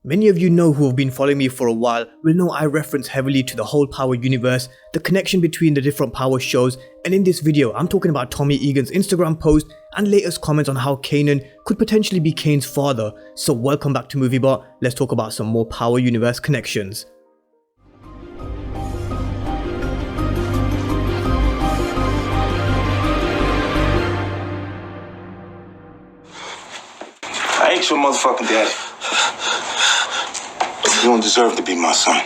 Many of you know who have been following me for a while will know I reference heavily to the whole Power universe, the connection between the different Power shows, and in this video I'm talking about Tommy Egan's Instagram post and latest comments on how Kanan could potentially be Kane's father. So welcome back to MovieBot, let's talk about some more Power universe connections. I ain't your motherfucking daddy. You don't deserve to be my son.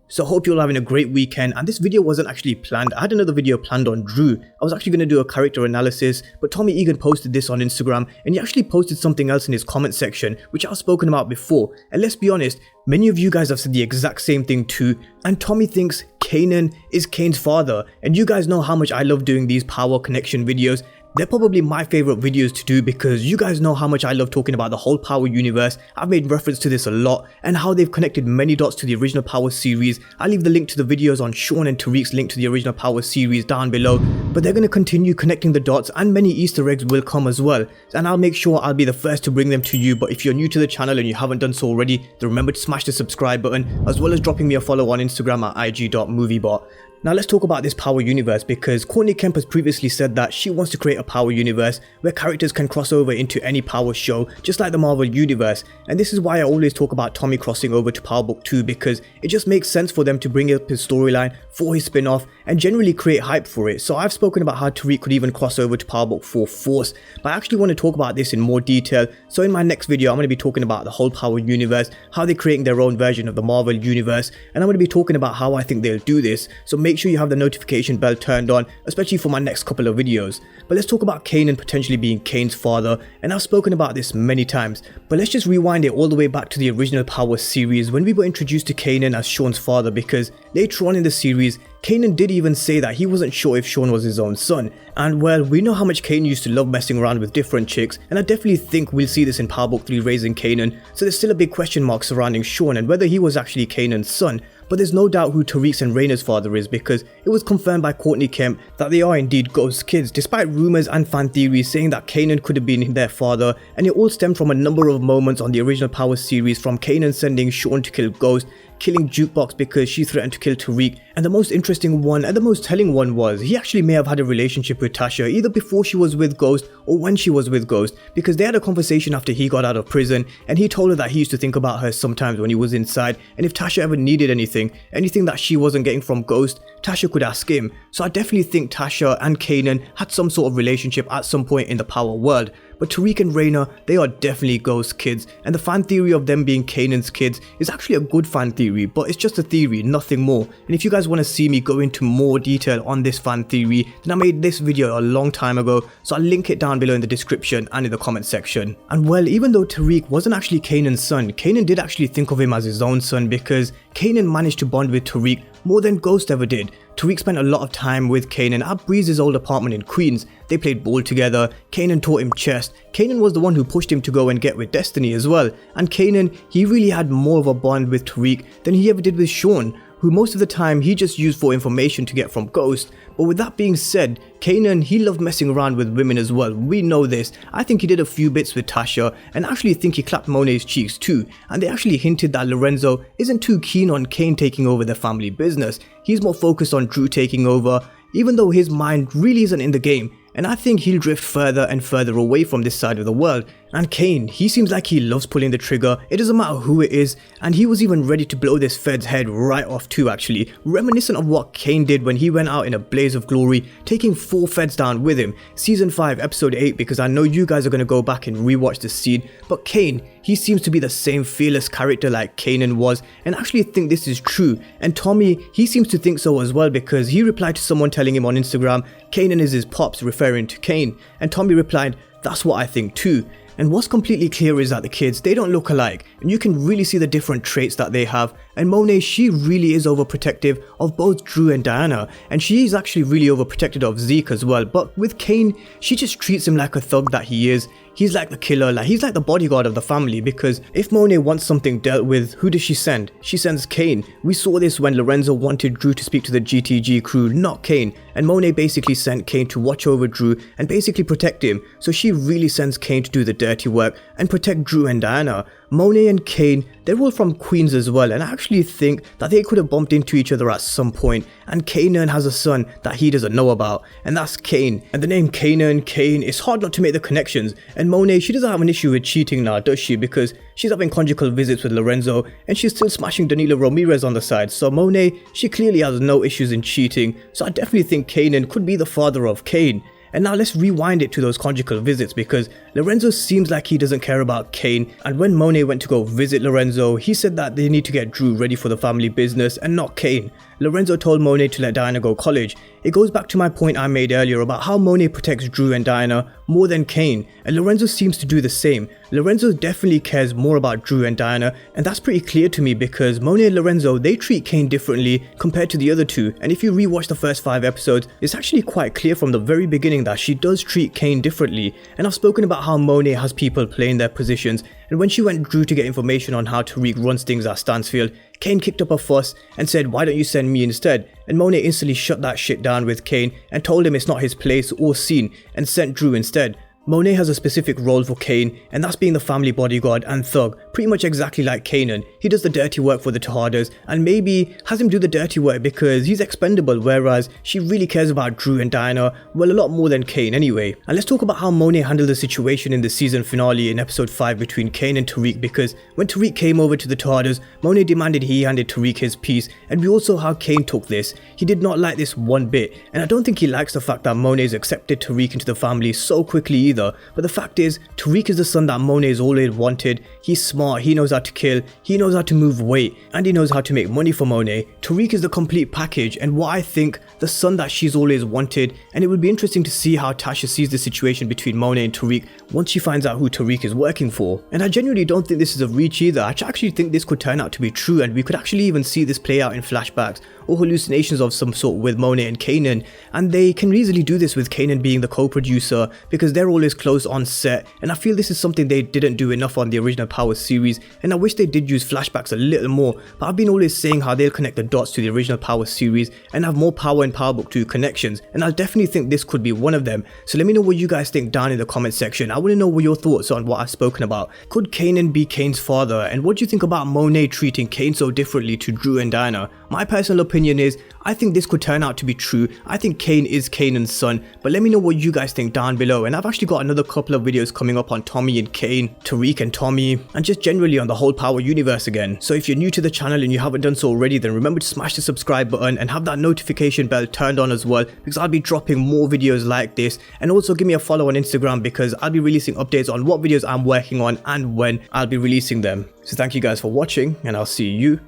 So I hope you're all having a great weekend, and this video wasn't actually planned. I had another video planned on Drew. I was actually going to do a character analysis, but Tommy Egan posted this on Instagram and he actually posted something else in his comment section which I've spoken about before. And let's be honest, many of you guys have said the exact same thing too, and Tommy thinks Kanan is Kane's father, and you guys know how much I love doing these Power connection videos. They're probably my favorite videos to do because you guys know how much I love talking about the whole Power universe. I've made reference to this a lot and how they've connected many dots to the original Power series. I'll leave the link to the videos on Shawn and Tariq's link to the original Power series down below, but they're going to continue connecting the dots and many Easter eggs will come as well, and I'll make sure I'll be the first to bring them to you. But if you're new to the channel and you haven't done so already, then remember to smash the subscribe button as well as dropping me a follow on Instagram at ig.moviebot. Now let's talk about this Power universe, because Courtney Kemp has previously said that she wants to create a Power universe where characters can cross over into any Power show just like the Marvel universe, and this is why I always talk about Tommy crossing over to Power Book 2, because it just makes sense for them to bring up his storyline for his spin-off and generally create hype for it. So I've spoken about how Tariq could even cross over to Power Book 4 Force, but I actually want to talk about this in more detail. So in my next video I'm going to be talking about the whole Power universe, how they're creating their own version of the Marvel universe, and I'm going to be talking about how I think they'll do this. So make sure you have the notification bell turned on, especially for my next couple of videos. But let's talk about Kanan potentially being Kane's father, and I've spoken about this many times, but let's just rewind it all the way back to the original Power series when we were introduced to Kanan as Shawn's father, because later on in the series Kanan did even say that he wasn't sure if Shawn was his own son. And well, we know how much Kanan used to love messing around with different chicks, and I definitely think we'll see this in Power Book 3 Raising Kanan, so there's still a big question mark surrounding Shawn and whether he was actually Kanan's son. But there's no doubt who Tariq's and Raina's father is, because it was confirmed by Courtney Kemp that they are indeed Ghost kids, despite rumours and fan theories saying that Kanan could have been their father, and it all stemmed from a number of moments on the original Power series, from Kanan sending Shawn to kill Ghost, killing Jukebox because she threatened to kill Tariq, and the most interesting one and the most telling one was he actually may have had a relationship with Tasha either before she was with Ghost or when she was with Ghost, because they had a conversation after he got out of prison and he told her that he used to think about her sometimes when he was inside, and if Tasha ever needed anything that she wasn't getting from Ghost, Tasha could ask him. So I definitely think Tasha and Kanan had some sort of relationship at some point in the Power world. But Tariq and Raina, they are definitely Ghost kids, and the fan theory of them being Kanan's kids is actually a good fan theory, but it's just a theory, nothing more. And if you guys want to see me go into more detail on this fan theory, then I made this video a long time ago, so I'll link it down below in the description and in the comment section. And well, even though Tariq wasn't actually Kanan's son, Kanan did actually think of him as his own son, because Kanan managed to bond with Tariq more than Ghost ever did. Tariq spent a lot of time with Kanan at Breeze's old apartment in Queens. They played ball together, Kanan taught him chess, Kanan was the one who pushed him to go and get with Destiny as well, and Kanan, he really had more of a bond with Tariq than he ever did with Shawn, who most of the time he just used for information to get from Ghost. But with that being said, Kanan, he loved messing around with women as well, we know this. I think he did a few bits with Tasha, and actually think he clapped Monet's cheeks too, and they actually hinted that Lorenzo isn't too keen on Kane taking over their family business. He's more focused on Drew taking over, even though his mind really isn't in the game, and I think he'll drift further and further away from this side of the world. And Kane, he seems like he loves pulling the trigger, it doesn't matter who it is, and he was even ready to blow this Fed's head right off too actually, reminiscent of what Kane did when he went out in a blaze of glory, taking 4 Feds down with him, season 5 episode 8, because I know you guys are going to go back and rewatch this scene. But Kane, he seems to be the same fearless character like Kanan was, and I actually think this is true, and Tommy, he seems to think so as well, because he replied to someone telling him on Instagram, Kanan is his pops, referring to Kane, and Tommy replied, that's what I think too. And what's completely clear is that the kids, they don't look alike, and you can really see the different traits that they have. And Monet, she really is overprotective of both Drew and Diana, and she is actually really overprotected of Zeke as well. But with Kane, she just treats him like a thug that he is. He's like the killer, like he's like the bodyguard of the family, because if Monet wants something dealt with, who does she send? She sends Kane. We saw this when Lorenzo wanted Drew to speak to the GTG crew, not Kane, and Monet basically sent Kane to watch over Drew and basically protect him. So she really sends Kane to do the dirty work and protect Drew and Diana. Monet and Kane, they're all from Queens as well, and I actually think that they could have bumped into each other at some point. And Kanan has a son that he doesn't know about, and that's Kane. And the name Kanan, Kane, it's hard not to make the connections. And Monet, she doesn't have an issue with cheating now, does she? Because she's having conjugal visits with Lorenzo, and she's still smashing Danilo Ramirez on the side. So Monet, she clearly has no issues in cheating. So I definitely think Kanan could be the father of Kane. And now let's rewind it to those conjugal visits, because Lorenzo seems like he doesn't care about Kane, and when Monet went to go visit Lorenzo, he said that they need to get Drew ready for the family business and not Kane. Lorenzo told Monet to let Diana go college. It goes back to my point I made earlier about how Monet protects Drew and Diana more than Kane, and Lorenzo seems to do the same. Lorenzo definitely cares more about Drew and Diana, and that's pretty clear to me because Monet and Lorenzo, they treat Kane differently compared to the other two, and if you rewatch the first 5 episodes, it's actually quite clear from the very beginning that she does treat Kane differently. And I've spoken about how Monet has people playing their positions, and when she went Drew to get information on how Tariq runs things at Stansfield, Kane kicked up a fuss and said, "Why don't you send me instead?" And Monet instantly shut that shit down with Kane and told him it's not his place or scene and sent Drew instead. Monet has a specific role for Kane, and that's being the family bodyguard and thug, pretty much exactly like Kanan. He does the dirty work for the Tejadas and maybe has him do the dirty work because he's expendable, whereas she really cares about Drew and Diana, well, a lot more than Kane anyway. And let's talk about how Monet handled the situation in the season finale in episode 5 between Kane and Tariq, because when Tariq came over to the Tejadas, Monet demanded he handed Tariq his piece, and we also saw how Kane took this. He did not like this one bit, and I don't think he likes the fact that Monet's accepted Tariq into the family so quickly either. But the fact is, Tariq is the son that Monet's always wanted. He's smart, he knows how to kill, he knows how to move weight, and he knows how to make money for Monet. Tariq is the complete package, and what I think, the son that she's always wanted. And it would be interesting to see how Tasha sees the situation between Monet and Tariq once she finds out who Tariq is working for. And I genuinely don't think this is a reach either. I actually think this could turn out to be true, and we could actually even see this play out in flashbacks or hallucinations of some sort with Monet and Kanan. And they can easily do this with Kanan being the co-producer because they're always close on set, and I feel this is something they didn't do enough on the original Power series, and I wish they did use flashbacks a little more. But I've been always saying how they'll connect the dots to the original Power series and have more Power and Power Book 2 connections, and I definitely think this could be one of them. So let me know what you guys think down in the comment section. I want to know what your thoughts on what I've spoken about. Could Kanan be Kane's father, and what do you think about Monet treating Kane so differently to Drew and Diana? My personal opinion is, I think this could turn out to be true. I think Kane is Kanan's son, but let me know what you guys think down below. And I've actually got another couple of videos coming up on Tommy and Kane, Tariq and Tommy, and just generally on the whole Power universe again. So if you're new to the channel and you haven't done so already, then remember to smash the subscribe button and have that notification bell turned on as well, because I'll be dropping more videos like this. And also give me a follow on Instagram, because I'll be releasing updates on what videos I'm working on and when I'll be releasing them. So thank you guys for watching, and I'll see you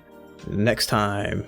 next time.